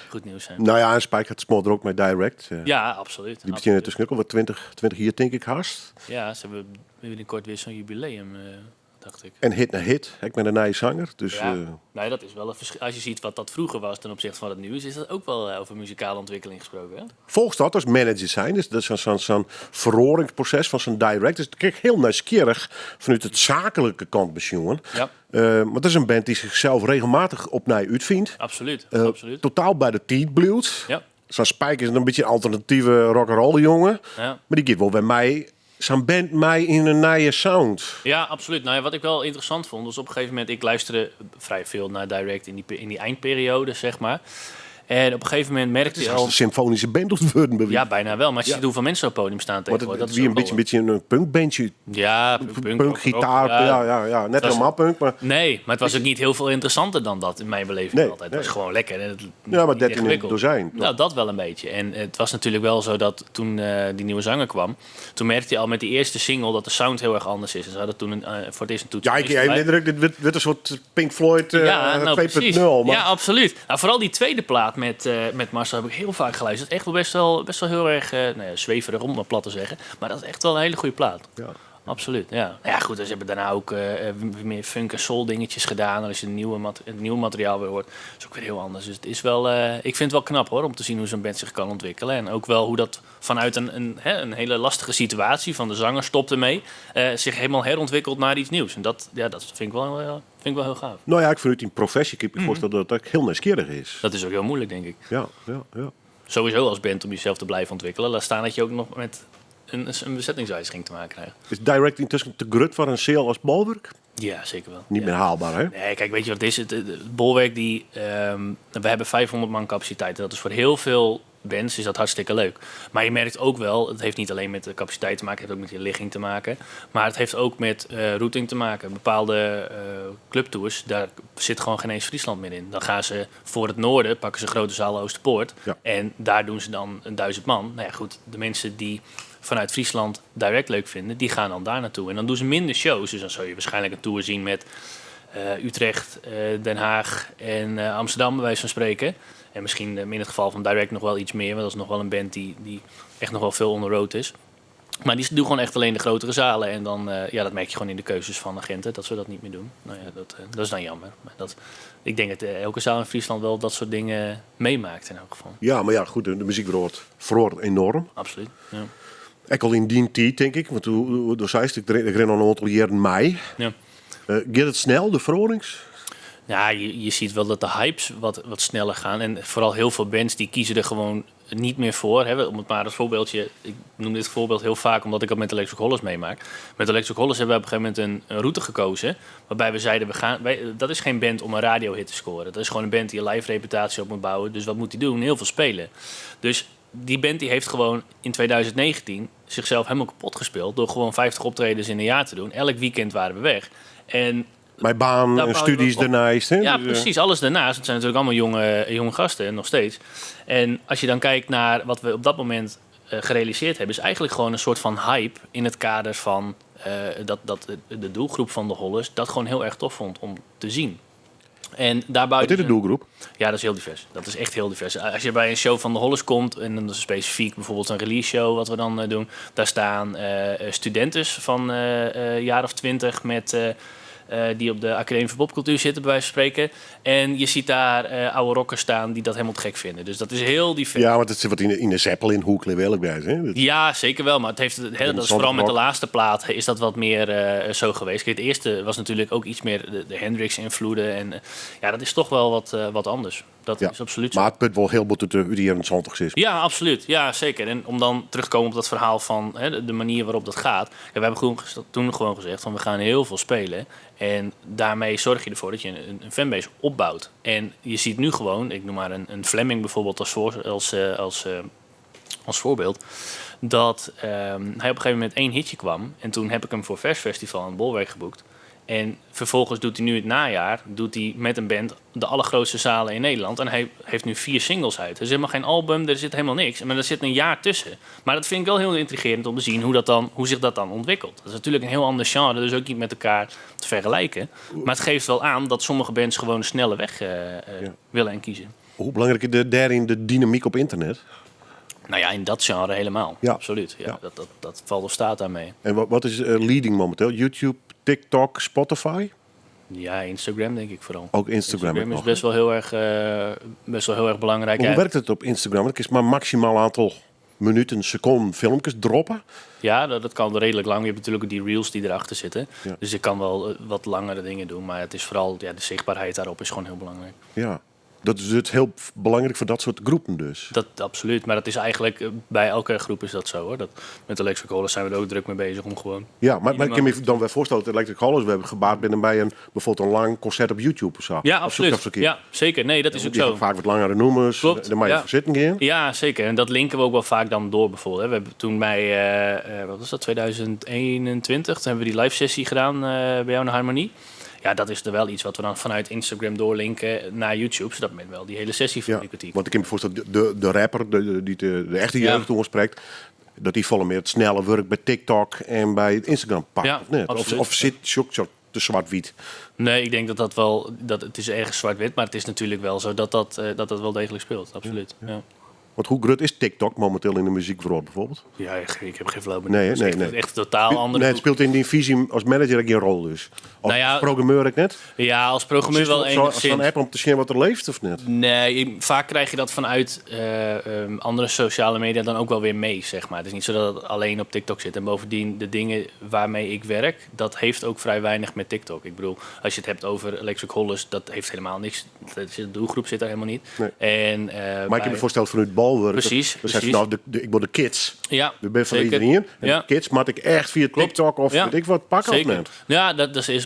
goed nieuws zijn. Nou ja, en Spike had Small er ook met Direct. Ja, absoluut. Die beginnen tussen ook al wat 20 jaar denk ik haast. Ja, ze hebben binnenkort weer zo'n jubileum. dacht ik. En hit na hit. Ik ben een nieuwe zanger. Dus Ja. Nee, dat is wel een verschil. Als je ziet wat dat vroeger was ten opzichte van wat het nu is dat ook wel over muzikale ontwikkeling gesproken. Hè? volgens dat als manager zijn. Dus dat is zo'n verroringsproces van zijn direct. Dus ik kijk heel nieuwsgierig vanuit het zakelijke kant bezien. Ja, Maar dat is een band die zichzelf regelmatig opnieuw uitvindt. absoluut. Absoluut. Totaal bij de tijd blijft. Ja. Zo'n Spike is een beetje een alternatieve rock'n'roll jongen. Ja. Maar die geeft wel bij mij, zo'n band mij in een nieuwe sound. Ja, absoluut. Nou ja, wat ik wel interessant vond, was op een gegeven moment, ik luisterde vrij veel naar Direct in die eindperiode, zeg maar. En op een gegeven moment Het merkte is je als al... een symfonische band of het worden beweegt. Ja, bijna wel. Maar als je Ja. ziet hoeveel mensen op het podium staan Want tegenwoordig, het dat wie is een ook beetje een punkbandje. wel- Ja, Punk, gitaar. Ja. Net was- helemaal punk, maar... Nee, maar het was ook niet heel veel interessanter dan dat in mijn beleving Nee, altijd. nee. Het was gewoon lekker. En het, Ja, maar niet 13 ingewikkeld. dozijn. Nou, dat wel een beetje. En het was natuurlijk wel zo dat toen die nieuwe zanger kwam, toen merkte je al met die eerste single dat de sound heel erg anders is. En ze hadden toen voor het eerst een toets. Ja, ik heb de indruk, dit werd een soort Pink Floyd 2.0. precies. Maar Ja, absoluut. Nou, vooral die tweede plaat met Marcel heb ik heel vaak geluisterd. Echt wel best wel heel erg zweverig, om het maar plat te zeggen. Maar dat is echt wel een hele goede plaat. ja. Absoluut, ja. Nou ja, goed, ze hebben daarna ook meer funk en soul dingetjes gedaan. En als je het nieuwe materiaal weer hoort, is het ook weer heel anders. Dus het is wel, ik vind het wel knap hoor, om te zien hoe zo'n band zich kan ontwikkelen. En ook wel hoe dat vanuit een hele lastige situatie, van de zanger stopt ermee, zich helemaal herontwikkelt naar iets nieuws. En dat vind ik wel heel gaaf. Nou ja, ik vind het in professie, ik me voorstellen dat het heel nieuwsgierig is. Dat is ook heel moeilijk, denk ik. Ja. Sowieso als band om jezelf te blijven ontwikkelen. Laat staan dat je ook nog met een bezettingswijziging te maken krijgt. Is direct intussen te grut voor een sale als bolwerk? Ja, zeker wel. Niet Ja. meer haalbaar, hè? Nee, kijk, weet je wat het is? Het bolwerk, we hebben 500 man capaciteit. Dat is voor heel veel bands is dat hartstikke leuk. Maar je merkt ook wel, het heeft niet alleen met de capaciteit te maken, het heeft ook met je ligging te maken. Maar het heeft ook met routing te maken. Bepaalde clubtours, daar zit gewoon geen eens Friesland meer in. Dan gaan ze voor het noorden, pakken ze grote zalen Oosterpoort. Ja. En daar doen ze dan 1000 man. Nou ja, goed, de mensen die vanuit Friesland direct leuk vinden, die gaan dan daar naartoe. En dan doen ze minder shows. Dus dan zul je waarschijnlijk een tour zien met Utrecht, Den Haag en Amsterdam, bij wijze van spreken. En misschien in het geval van Direct nog wel iets meer, want dat is nog wel een band die echt nog wel veel on the road is. Maar die doen gewoon echt alleen de grotere zalen. En dan, dat merk je gewoon in de keuzes van agenten, dat ze dat niet meer doen. Nou ja, dat is dan jammer. Maar ik denk dat elke zaal in Friesland wel dat soort dingen meemaakt in elk geval. Ja, maar ja, goed, de muziekwereld verhoort enorm. Absoluut, ja. Ik al in die tijd, denk ik. Want toen zei ik ren al een aantal jaren mei. Ja. Gaat het snel, de verhorings? Ja, je ziet wel dat de hypes wat sneller gaan. En vooral heel veel bands die kiezen er gewoon niet meer voor. Hè. Om het maar als voorbeeldje, ik noem dit voorbeeld heel vaak omdat ik het met Electric Hollis meemaak. Met Electric Hollis hebben we op een gegeven moment een route gekozen. Waarbij we zeiden, dat is geen band om een radiohit te scoren. Dat is gewoon een band die een live reputatie op moet bouwen. Dus wat moet die doen? Heel veel spelen. Dus die band die heeft gewoon in 2019 zichzelf helemaal kapot gespeeld. Door gewoon 50 optredens in een jaar te doen. Elk weekend waren we weg. En Mijn baan Daar en bouw je studies wel op. daarnaast. Hè? ja, Dus, precies. Alles daarnaast. Het zijn natuurlijk allemaal jonge gasten, nog steeds. En als je dan kijkt naar wat we op dat moment gerealiseerd hebben, is eigenlijk gewoon een soort van hype in het kader van dat de doelgroep van de Hollers dat gewoon heel erg tof vond om te zien. En Wat daarbuiten is de doelgroep? Ja, dat is heel divers. Dat is echt heel divers. Als je bij een show van de Hollers komt, en dan is specifiek bijvoorbeeld een release show wat we dan doen, daar staan studenten van jaar of 20 met die op de Academie voor Popcultuur zitten, bij wijze van spreken. En je ziet daar oude rockers staan die dat helemaal te gek vinden. Dus dat is heel divers. Ja, want het zit wat in de Zeppelin-hoek, wel ook bij. Hè? Ja, zeker wel. Maar het heeft, dat is vooral met de laatste plaat is dat wat meer zo geweest. Kijk, het eerste was natuurlijk ook iets meer de Hendrix-invloeden. En dat is toch wel wat anders. Dat Ja. is absoluut zo. Maar het punt wel heel goed uit de jaren 20 is. Ja, absoluut. Ja, zeker. En om dan terug te komen op dat verhaal van de manier waarop dat gaat. Ja, we hebben toen gewoon gezegd van we gaan heel veel spelen. En daarmee zorg je ervoor dat je een fanbase opbouwt. En je ziet nu gewoon, ik noem maar een Fleming bijvoorbeeld als voorbeeld. Dat hij op een gegeven moment 1 hitje kwam. En toen heb ik hem voor Vers Festival in Bolwerk geboekt. En vervolgens doet hij nu het najaar met een band de allergrootste zalen in Nederland. En hij heeft nu 4 singles uit. Er is helemaal geen album, er zit helemaal niks. Maar er zit een jaar tussen. Maar dat vind ik wel heel intrigerend om te zien hoe zich dat dan ontwikkelt. Dat is natuurlijk een heel ander genre, dus ook niet met elkaar te vergelijken. Maar het geeft wel aan dat sommige bands gewoon een snelle weg willen en kiezen. Hoe belangrijk is daarin de dynamiek op internet? Nou ja, in dat genre helemaal. Ja. Absoluut. Ja, Ja. Dat valt of staat daarmee. En wat is leading momenteel? YouTube, TikTok, Spotify? Ja, Instagram denk ik vooral. Ook Instagram is nog, best wel heel erg belangrijk. Hoe Ja. werkt het op Instagram? Het is maar maximaal aantal minuten, seconden filmpjes droppen. Ja, dat kan redelijk lang. Je hebt natuurlijk ook die reels die erachter zitten. Ja. Dus ik kan wel wat langere dingen doen. Maar het is vooral de zichtbaarheid daarop is gewoon heel belangrijk. Ja, dat is het heel belangrijk voor dat soort groepen dus. Dat absoluut. Maar dat is eigenlijk bij elke groep is dat zo hoor. Dat, met Electric Hollis zijn we er ook druk mee bezig om gewoon. Ja, maar ik kan me dan wel voorstellen dat Electric Hollis, we hebben gebaat binnen bij bijvoorbeeld een lang concert op YouTube of zo. Ja, Of absoluut. zoek dat verkeerd. Ja, zeker. Nee, dat is ook Die zo. hebben vaak wat langere nummers. Klopt, Daar mag je ja. voor zitten gaan. Ja, zeker. En dat linken we ook wel vaak dan door bijvoorbeeld. Hè. We hebben toen bij, wat was dat, 2021, toen hebben we die live sessie gedaan bij jou in de Harmonie. Ja, dat is er wel iets wat we dan vanuit Instagram doorlinken naar YouTube, zodat men wel die hele sessie van Ja, die kwartier. want ik kan me voorstellen, de rapper die de echte Ja. jeugd spreekt, dat die volle meer het snelle werk bij TikTok en bij Instagram pakt, Ja, of net? absoluut. Of zit zo'n soort te zwart-wit? Nee, ik denk dat het is ergens zwart-wit, maar het is natuurlijk wel zo dat wel degelijk speelt. Absoluut. Ja. Want hoe groot is TikTok momenteel in de muziekwereld bijvoorbeeld? Ja, ik heb geen flauw Nee, benul. nee, Het is nee. echt totaal andere. Nee, het speelt in die visie als manager ook geen rol dus. Of Nou ja, programmeur ik net? Ja, als programmeur wel Als zo'n enigszins. app om te zien wat er leeft of net? Nee, vaak krijg je dat vanuit andere sociale media dan ook wel weer mee, zeg maar. Het is niet zo dat het alleen op TikTok zit. En bovendien, de dingen waarmee ik werk, dat heeft ook vrij weinig met TikTok. Ik bedoel, als je het hebt over Electric Hollis, dat heeft helemaal niks. De doelgroep zit daar helemaal niet. Nee. En, Maar ik heb me voorsteld vanuit balwerk. Precies, Dus hij precies. nou, ik wil de kids. Ja, We ben van zeker. iedereen. En Ja. de kids maak ik echt via Klopt. TikTok of Ja. weet ik wat pakken of Zeker. net. Ja,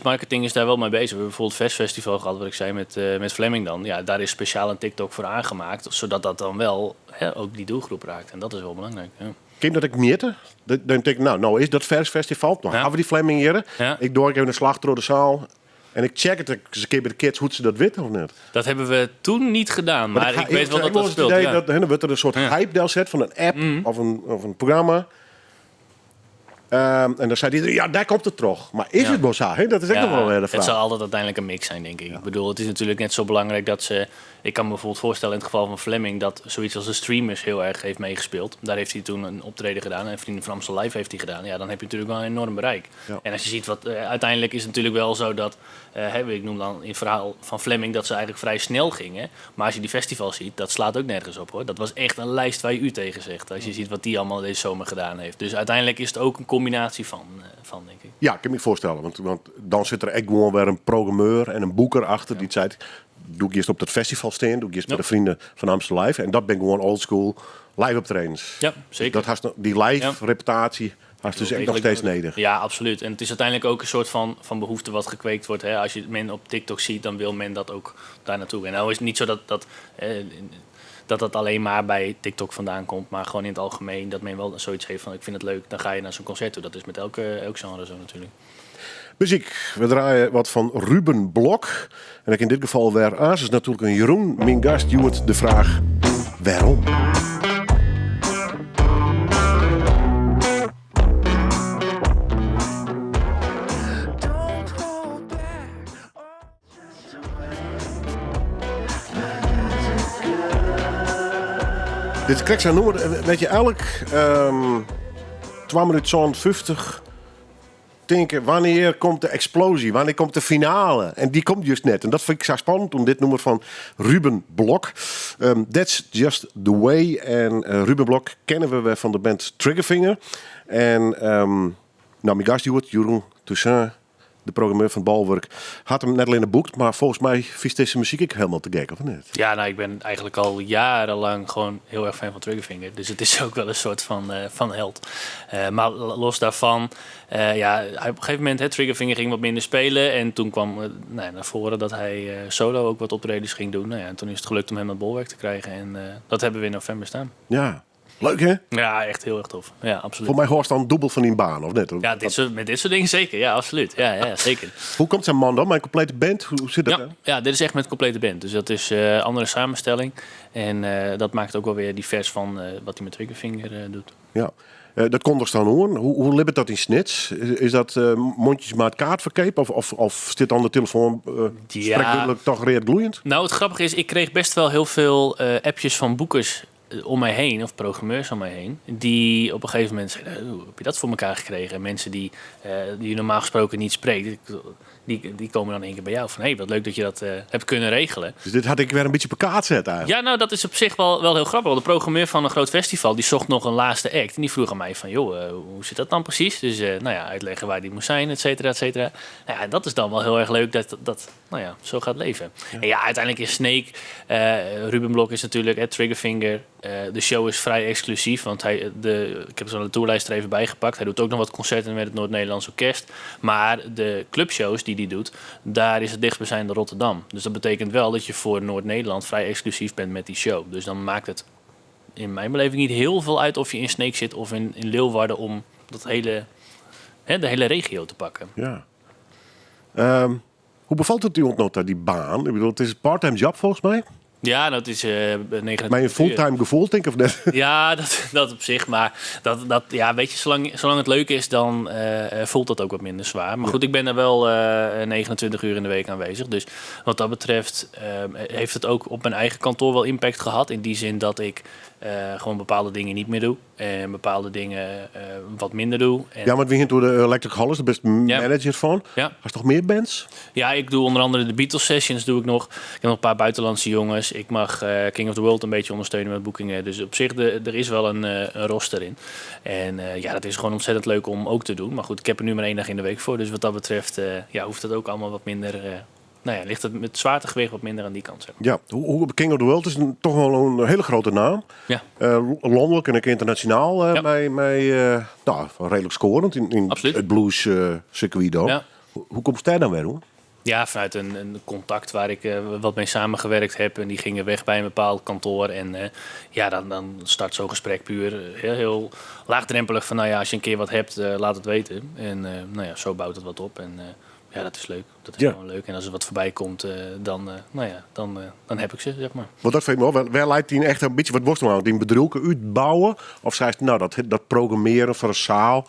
marketing is daar wel mee bezig. We hebben bijvoorbeeld het Festival gehad, wat ik zei met Fleming dan. Ja, daar is speciaal een TikTok voor aangemaakt, zodat dat dan wel ook die doelgroep raakt. En dat is wel belangrijk. Ja. Ken je dat ik meten? Dan denk ik, nou is dat Festival. Dan Ja. gaan we die Fleming hier. Ja. Ik doe even een slag door de zaal. En ik check het eens een keer bij de kids hoe ze dat weten of net. Dat hebben we toen niet gedaan, maar ik weet wel dat dat het speelt. idee Ja. dat er wordt er een soort Ja. hype deel zet van een app of een programma. En dan zei iedereen, ja, daar komt het toch. Maar is Ja. het wel zo? Hè? Dat is echt nog wel weer de het vraag. zal altijd uiteindelijk een mix zijn, denk ik. Ik bedoel, het is natuurlijk net zo belangrijk dat ze... Ik kan me bijvoorbeeld voorstellen in het geval van Fleming... dat zoiets als de streamers heel erg heeft meegespeeld. Daar heeft hij toen een optreden gedaan. En Vrienden van Amstel Live heeft hij gedaan. Ja, dan heb je natuurlijk wel een enorm bereik. Ja. En als je ziet wat... uiteindelijk is het natuurlijk wel zo dat... ik noem dan in het verhaal van Fleming... dat ze eigenlijk vrij snel gingen. Maar als je die festivals ziet, dat slaat ook nergens op, hoor. Dat was echt een lijst waar je u tegen zegt. Als je ziet wat die allemaal deze zomer gedaan heeft. Dus uiteindelijk is het ook een combinatie van denk ik. Ja, ik kan me voorstellen. Want dan zit er echt gewoon weer een programmeur en een boeker achter. Die zei, doe ik eerst op dat festival staan. Doe ik eerst bij de Vrienden van Amstel Live. En dat ben ik gewoon oldschool live optredens. Ja, zeker. Dat has, die live reputatie has dus echt nog steeds nodig. Ja, absoluut. En het is uiteindelijk ook een soort van behoefte wat gekweekt wordt. Hè. Als je men op TikTok ziet, dan wil men dat ook daar naartoe. En nou is het niet zo dat alleen maar bij TikTok vandaan komt, maar gewoon in het algemeen dat men wel zoiets heeft van ik vind het leuk, dan ga je naar zo'n concert toe. Dat is met elk genre zo natuurlijk. Muziek. We draaien wat van Ruben Blok. En ik in dit geval weer aan. is natuurlijk een Jeroen. Mijn gast duwt de vraag waarom. Dit krijg je noemen, weet je, elk 2 minuten 50 denken, wanneer komt de explosie? Wanneer komt de finale? En die komt juist net. En dat vind ik zo spannend om dit nummer van Ruben Blok. That's Just The Way. En Ruben Blok kennen we van de band Triggerfinger. En mijn gast Jeroen Toussaint, de programmeur van Balwerk, had hem net alleen geboekt. Maar volgens mij vies deze muziek ik helemaal te gek, of niet? Ja, nou, ik ben eigenlijk al jarenlang gewoon heel erg fan van Triggerfinger. Dus het is ook wel een soort van held. Maar los daarvan, op een gegeven moment, Triggerfinger ging wat minder spelen. En toen kwam naar voren dat hij solo ook wat optredens ging doen. Nou ja, en toen is het gelukt om hem naar Bolwerk te krijgen. En dat hebben we in november staan. Ja, leuk hè? Ja, echt heel erg tof. Ja, absoluut. Voor mij hoort dan dubbel van die baan, of net? Ja, met dit soort dingen zeker. Ja, absoluut. Ja, zeker. Hoe komt zijn man dan? Mijn complete band? Hoe zit dat? Ja, dit is echt met complete band. Dus dat is andere samenstelling. En dat maakt ook wel weer divers van wat hij met Triggerfinger doet. Ja. Dat kon er staan horen. Hoe libbert dat in snits? Is dat mondjesmaat kaartverkeep? Of zit dan de telefoon spreekwoordelijk toch reet gloeiend? Nou, het grappige is, ik kreeg best wel heel veel appjes van boekers om mij heen, of programmeurs om mij heen, die op een gegeven moment zeiden, hoe heb je dat voor elkaar gekregen? En mensen die je normaal gesproken niet spreekt, die komen dan één keer bij jou van, hey, wat leuk dat je dat hebt kunnen regelen. Dus dit had ik weer een beetje op elkaar gezet eigenlijk. Ja, nou, dat is op zich wel heel grappig. Want de programmeur van een groot festival, die zocht nog een laatste act. En die vroeg aan mij van, joh, hoe zit dat dan precies? Dus, uitleggen waar die moest zijn, et cetera, et cetera. Nou ja, dat is dan wel heel erg leuk dat zo gaat leven. Ja. En ja, uiteindelijk is Snake, Ruben Blok is natuurlijk, Triggerfinger. De show is vrij exclusief, want ik heb zo de tourlijst er even bijgepakt. Hij doet ook nog wat concerten met het Noord-Nederlands Orkest. Maar de clubshows die hij doet, daar is het dichtstbijzijnde Rotterdam. Dus dat betekent wel dat je voor Noord-Nederland vrij exclusief bent met die show. Dus dan maakt het in mijn beleving niet heel veel uit of je in Snake zit of in Leeuwarden om de hele regio te pakken. Ja. Hoe bevalt het u ontnota, die baan? Ik bedoel, het is een part-time job volgens mij. Ja, nou, het is 29 Maar een fulltime gevoel, denk ik, of net? Ja, dat op zich. Maar weet je, zolang het leuk is, dan voelt dat ook wat minder zwaar. Maar goed, ik ben er wel 29 uur in de week aanwezig. Dus wat dat betreft heeft het ook op mijn eigen kantoor wel impact gehad. In die zin dat ik gewoon bepaalde dingen niet meer doe. En bepaalde dingen wat minder doe. En Ja, want we gaan door de Electric Hall, is de beste manager van. Ja. Hast toch meer bands? Ja, ik doe onder andere de Beatles Sessions doe ik nog. Ik heb nog een paar buitenlandse jongens. Ik mag King of the World een beetje ondersteunen met boekingen. Dus op zich, er is wel een roster in. En dat is gewoon ontzettend leuk om ook te doen. Maar goed, ik heb er nu maar 1 dag in de week voor. Dus wat dat betreft hoeft het ook allemaal wat minder... ligt het met zwaartegewicht wat minder aan die kant. Zeg maar. Ja, King of the World is toch wel een hele grote naam. Ja. Landelijk en ook internationaal redelijk scorend in het blues circuit dan. Ja. Hoe komt het daar dan weer, hoor? Ja, vanuit een contact waar ik wat mee samengewerkt heb. En die gingen weg bij een bepaald kantoor. En dan start zo'n gesprek puur heel laagdrempelig. Van als je een keer wat hebt, laat het weten. En zo bouwt het wat op. En dat is leuk. Dat is gewoon leuk. En als er wat voorbij komt, dan heb ik ze, zeg maar. Want dat vind ik wel. Waar lijkt die echt een beetje wat worstel aan? Die bedroeken uitbouwen? Of zei je, dat programmeren voor een zaal...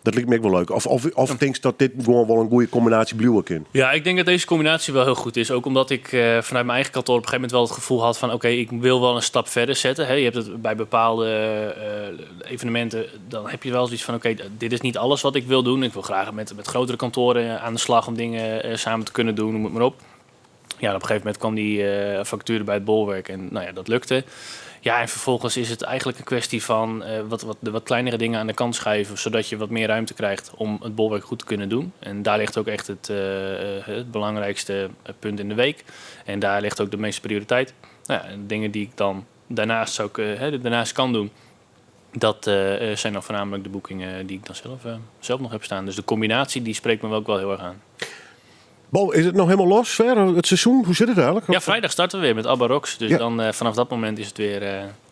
dat lijkt me ook wel leuk. Of denk je dat dit gewoon wel een goede combinatie blijven kan? Ja, ik denk dat deze combinatie wel heel goed is. Ook omdat ik vanuit mijn eigen kantoor op een gegeven moment wel het gevoel had van... oké, ik wil wel een stap verder zetten. Je hebt het bij bepaalde evenementen, dan heb je wel zoiets van... oké, dit is niet alles wat ik wil doen. Ik wil graag met grotere kantoren aan de slag om dingen samen te kunnen doen, noem het maar op. Ja, op een gegeven moment kwam die factuur bij het bolwerk en dat lukte. Ja, en vervolgens is het eigenlijk een kwestie van wat kleinere dingen aan de kant schuiven... zodat je wat meer ruimte krijgt om het bolwerk goed te kunnen doen. En daar ligt ook echt het belangrijkste punt in de week. En daar ligt ook de meeste prioriteit. Dingen die ik dan daarnaast kan doen... dat zijn dan voornamelijk de boekingen die ik dan zelf nog heb staan. Dus de combinatie die spreekt me ook wel heel erg aan. Bo, is het nog helemaal los, ver, het seizoen? Hoe zit het eigenlijk? Ja, vrijdag starten we weer met ABBA Rocks. Dus dan vanaf dat moment is het weer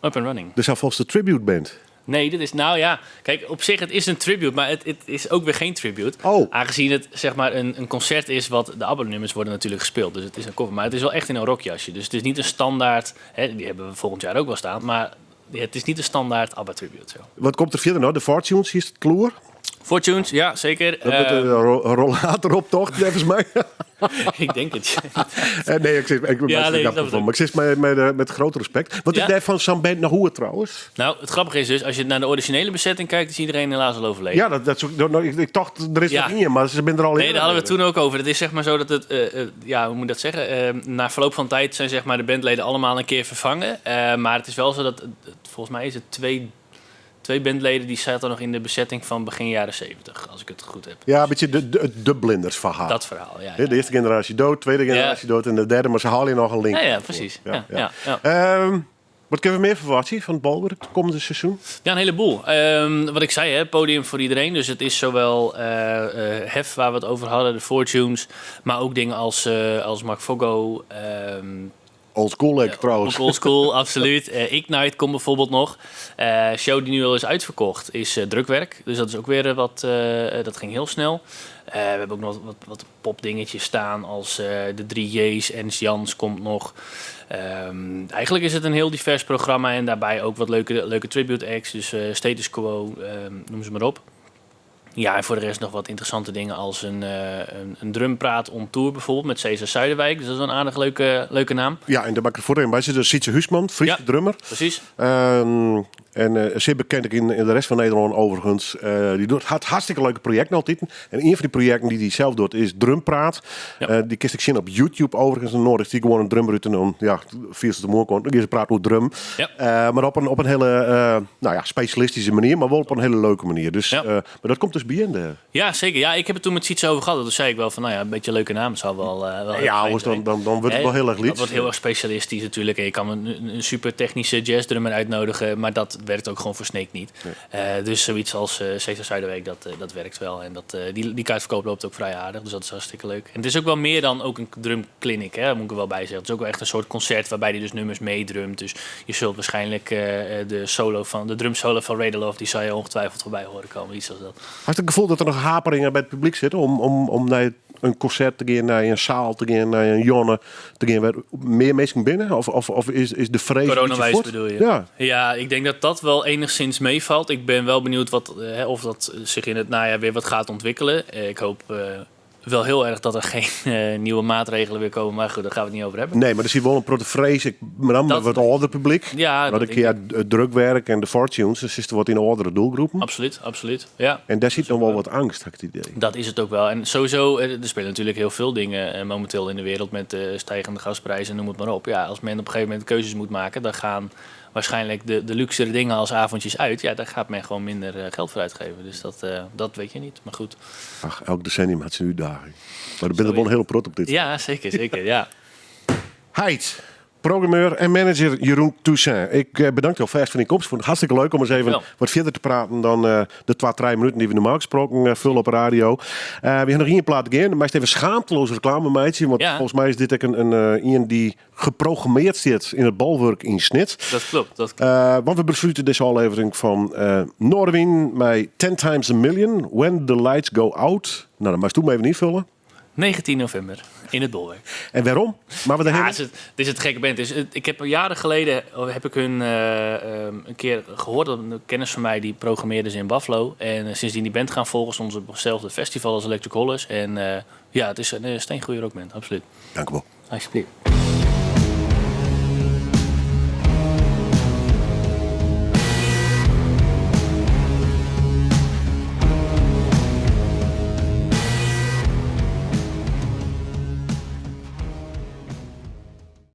up and running. Dus alvast de tribute band. Nee, dit is kijk, op zich het is een tribute, maar het is ook weer geen tribute. Oh. Aangezien het zeg maar een concert is wat de ABBA-nummers worden natuurlijk gespeeld. Dus het is een cover, maar het is wel echt in een rockjasje. Dus het is niet een standaard, die hebben we volgend jaar ook wel staan, maar het is niet een standaard ABBA-tribute. Zo. Wat komt er verder nou? De Fortunes, hier is het kloer. Fortunes, ja, zeker. Dat met een rollator op, toch? Volgens mij. Ik denk het. Nee, ik zit met groot respect. Wat is daar van zo'n band naar hoe trouwens? Nou, het grappige is dus, als je naar de originele bezetting kijkt, is iedereen helaas al overleden. Ja, ik dacht, er is nog in, maar ze zijn er al in. Nee, daar hadden we het toen ook over. Het is zeg maar zo dat het, hoe moet ik dat zeggen? Na verloop van tijd zijn zeg maar de bandleden allemaal een keer vervangen. Maar het is wel zo dat, volgens mij is het twee bandleden die zaten nog in de bezetting van begin jaren 70, als ik het goed heb. Ja, een beetje de blinders verhaal. Dat verhaal, ja. De eerste generatie dood, tweede generatie dood en de derde, maar ze halen je nog een link. Ja, precies. Ja. Wat kunnen we meer verwachten van het bolwerk het komende seizoen? Ja, een heleboel. Wat ik zei, podium voor iedereen. Dus het is zowel Hef, waar we het over hadden, de Fortunes, maar ook dingen als Mark Fogo. Old school, trouwens. Old school, absoluut. Ignite komt bijvoorbeeld nog. Show die nu al is uitverkocht is Drukwerk. Dus dat is ook weer dat ging heel snel. We hebben ook nog wat popdingetjes staan als de 3J's. Ernst Jans komt nog. Eigenlijk is het een heel divers programma. En daarbij ook wat leuke tribute acts. Dus Status Quo, noem ze maar op. Ja, en voor de rest nog wat interessante dingen als een drumpraat on tour bijvoorbeeld met Cesar Zuiderwijk. Dus dat is een aardig leuke naam. Ja, en daar maak ik voorheen bij zit Sietse Huisman, Friese drummer. Precies. En zeer bekend in de rest van Nederland overigens. Die doet hartstikke leuke projecten altijd. En een van die projecten die hij zelf doet is Drumpraat. Ja. Die kist ik zien op YouTube overigens. En Noord is die gewoon een drummer en dan vierste de mooi komt. Ze praat over drum. Ja. Maar op een hele specialistische manier, maar wel op een hele leuke manier. Dus, maar dat komt dus bij in de... Ja, zeker. Ja, ik heb het toen met Sietse over gehad. Toen zei ik wel van, een beetje een leuke naam zou wel ja, dan wordt het wel heel erg lied. Dat wordt heel erg specialistisch natuurlijk. En je kan een super technische jazzdrummer uitnodigen, maar dat werkt ook gewoon voor Snake niet. Nee. Dus zoiets als Cesar Zuiderwijk, dat werkt wel. En die kaartverkoop loopt ook vrij aardig, dus dat is hartstikke leuk. En het is ook wel meer dan ook een drumclinic, hè, moet ik er wel bij zeggen. Het is ook wel echt een soort concert waarbij hij dus nummers meedrumt. Dus je zult waarschijnlijk de drumsolo van Radar Love, die zou je ongetwijfeld voorbij horen komen. Iets als dat. Had je het gevoel dat er nog haperingen bij het publiek zitten om naar een concert te gaan, naar een zaal te gaan, naar een jonne te gaan? Meer mensen binnen? Of is de vrees... Coronawijs bedoel je? Ja, ik denk dat wel enigszins meevalt. Ik ben wel benieuwd of dat zich in het najaar weer wat gaat ontwikkelen. Ik hoop wel heel erg dat er geen nieuwe maatregelen weer komen. Maar goed, daar gaan we het niet over hebben. Nee, maar er zit wel een protte vrees. Met name wat ouder publiek. Ja, dat ik het drukwerk en de Fortunes, dus is er wat in oudere doelgroepen. Absoluut. Ja. En daar zit nog wel wat angst, heb ik het idee. Dat is het ook wel. En sowieso, er spelen natuurlijk heel veel dingen momenteel in de wereld met stijgende gasprijzen, noem het maar op. Ja, als men op een gegeven moment keuzes moet maken, dan gaan waarschijnlijk de luxere dingen als avondjes uit. Ja, daar gaat men gewoon minder geld voor uitgeven. Dus dat weet je niet. Maar goed. Ach, elk decennium had ze nu dagen. Maar ik ben er wel heel prot op dit. Ja, zeker. Ja. Heid, programmeur en manager Jeroen Toussaint. Ik bedank je alvast voor die komst. Ik vond het hartstikke leuk om eens even wat verder te praten dan de 2-3 minuten die we normaal gesproken vullen op radio. We hebben nog één plaat gaan. De meest even schaamteloze reclame, meidje. Want volgens mij is dit ook een die geprogrammeerd zit in het balwerk in Snit. Dat klopt. Want we besluiten deze aflevering van Noordwien met 10 Times a Million, When the Lights Go Out. Nou, dan mag je toen even invullen. 19 november in het Bolwerk. En waarom? Maar we het is het gekke band. Ik heb jaren geleden hun een keer gehoord. Dat een kennis van mij die programmeerde ze in Buffalo. En sindsdien die band gaan volgen stonden ze op hetzelfde festival als Electric Hollis. En het is een steengoede rockband, absoluut. Dank u wel. Alsjeblieft.